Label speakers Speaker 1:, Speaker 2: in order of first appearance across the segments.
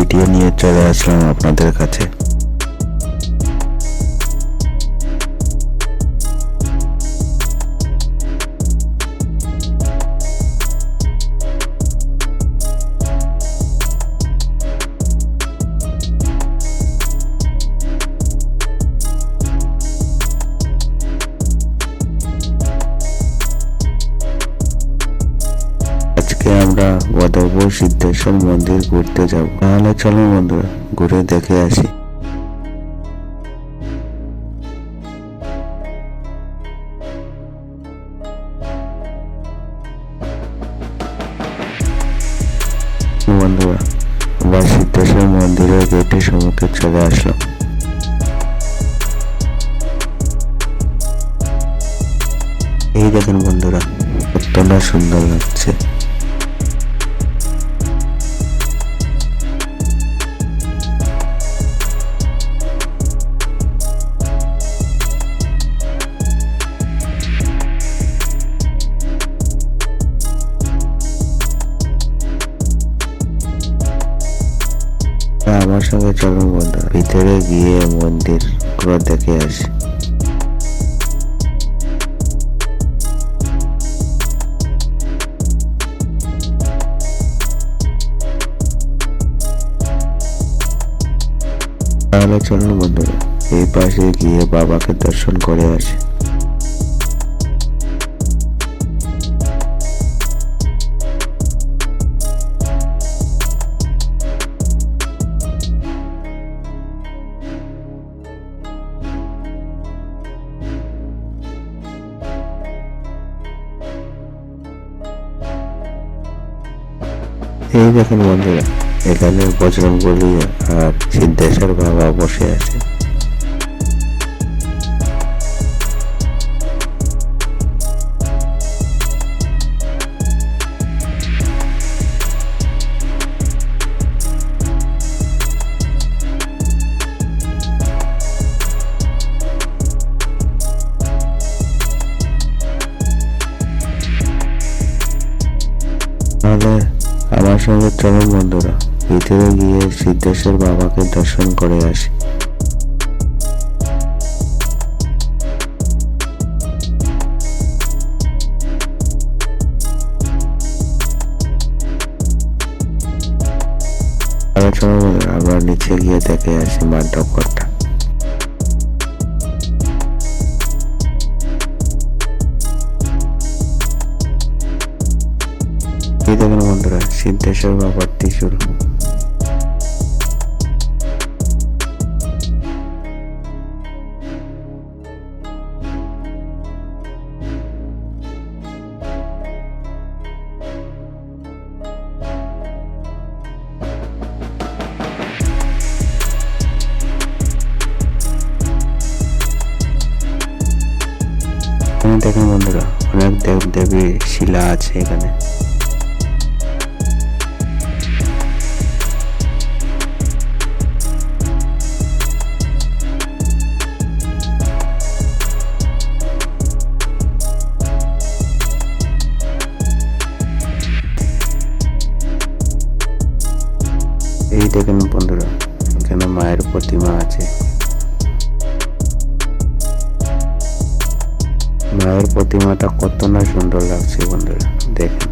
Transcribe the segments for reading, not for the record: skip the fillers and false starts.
Speaker 1: Video নিয়ে চলে আসলাম আপনাদের কাছে। আজকে আমরা বদরপুর সিদ্ধেশ্বর মন্দির ঘুরতে যাব। তাহলে চলো বন্ধুরা ঘুরে দেখে আসি। বন্ধুরা আমরা সিদ্ধেশ্বর মন্দিরের গেটের সম্মুখে চলে আসলাম। এই দেখেন বন্ধুরা কতটা সুন্দর লাগছে। আমার সঙ্গে চলুন বন্ধুরা ভিতরে গিয়ে মন্দির পুরো দেখে আসি। তাহলে চলুন বন্ধুরা এই পাশে গিয়ে বাবাকে দর্শন করে আসি। এই দেখেন বন্ধুরা এখানে বজরংবলী আর সিদ্ধেশ্বর বাবা বসে আছে। তাহলে আমার সঙ্গে চলুন বন্ধুরা ভিতরে গিয়ে সিদ্ধেশ্বর বাবাকে দর্শন করে আসি। চলুন বন্ধুরা আমরা নিচে গিয়ে দেখে আসি মান্ডবঘরটা। এই দেখুন বন্ধুরা সিদ্ধেশ্বর বাবার ত্রিশূল। দেখুন বন্ধুরা অনেক দেব দেবীর শিলা আছে এখানে। এই দেখেন বন্ধুরা এখানে মায়ের প্রতিমা আছে। মায়ের প্রতিমাটা কত না সুন্দর লাগছে বন্ধুরা দেখেন।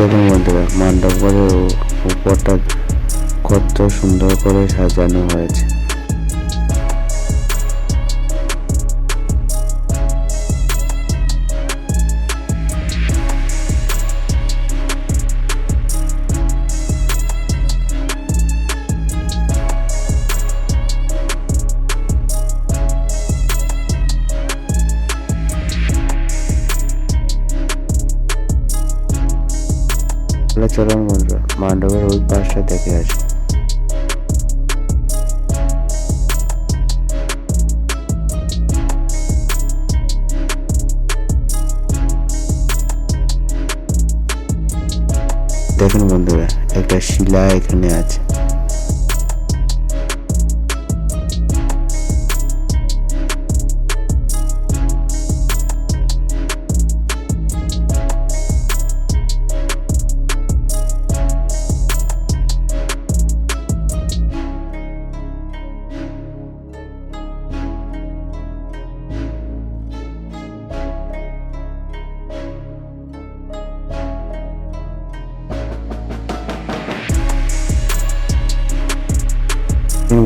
Speaker 1: দেখুন বন্ধুরা মণ্ডপের উপরটা কত সুন্দর করে সাজানো হয়েছে। চলুন বন্ধুরা মণ্ডপের ওই পাশটা দেখে আসি। দেখুন বন্ধুরা একটা শিলা এখানে আছে।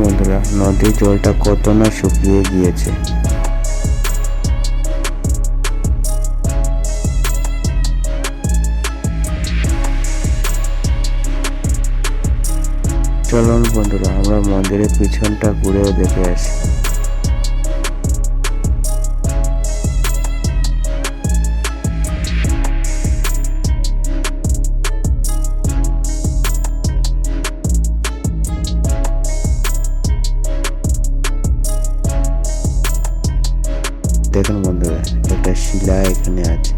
Speaker 1: বন্ধুরা নদীর জলটা কত না শুকিয়ে গিয়েছে। চলুন বন্ধুরা আমরা মন্দিরের পিছনটা ঘুরে দেখে আসি। দেখুন বন্ধুরা একটা শিলা এখানে আছে।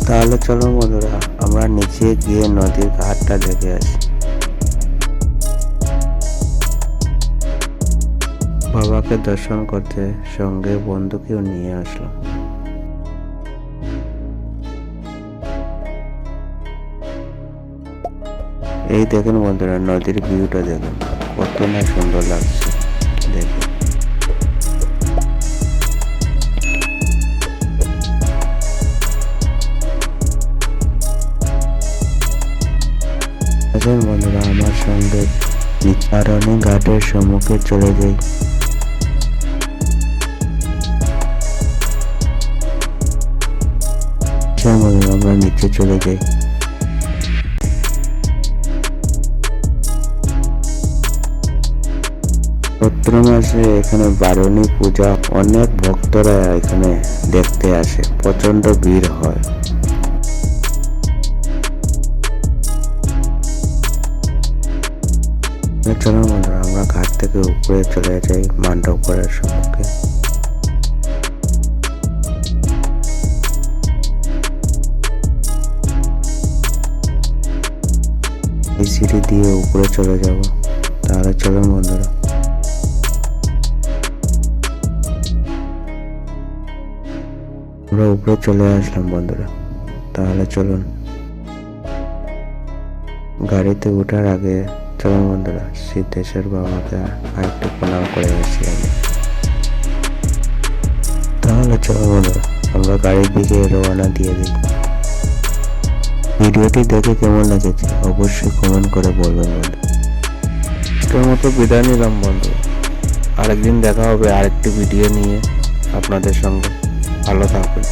Speaker 1: তাহলে চলো বন্ধুরা আমরা নিচে গিয়ে নদীর ঘাটটা দেখে আসি। বাবাকে দর্শন করতে সঙ্গে বন্ধুকেও নিয়ে আসলাম। এই দেখুন বন্ধুরা নদীর ভিউটা দেখুন কত না সুন্দর লাগছে। দেখুন বন্ধুরা আমার সঙ্গে নিচারণী ঘাটের সম্মুখে চলে যাই। আমরা নিচে চলে যাই। চৈত্র মাসে এখানে বারুণী পূজা অনেক ভক্তরা এখানে দেখতে আসে, প্রচন্ড ভিড় হয়। চলো বন্ধুরা আমরা ঘাট থেকে উপরে চলে যাই মণ্ডপ করার সম্মুখে। এই সিঁড়ি দিয়ে উপরে চলে যাব। তাহলে চলো বন্ধুরা আমরা উপরে চলে আসলাম বন্ধুরা। তাহলে চলুন গাড়িতে ওঠার আগে চলুন বন্ধুরা সিদ্ধেশ্বর বাবাকে আরেকটু প্রণাম করে আসি আমি। তাহলে চলো বন্ধুরা আমরা গাড়ির দিকে রওনা দিয়ে দিই। ভিডিওটি দেখে কেমন লেগেছে অবশ্যই কমেন্ট করে বলবেন বন্ধু। আজকের মতো বিদায় নিলাম বন্ধু, আরেকদিন দেখা হবে আরেকটি ভিডিও নিয়ে আপনাদের সঙ্গে। ভালো থাকবেন।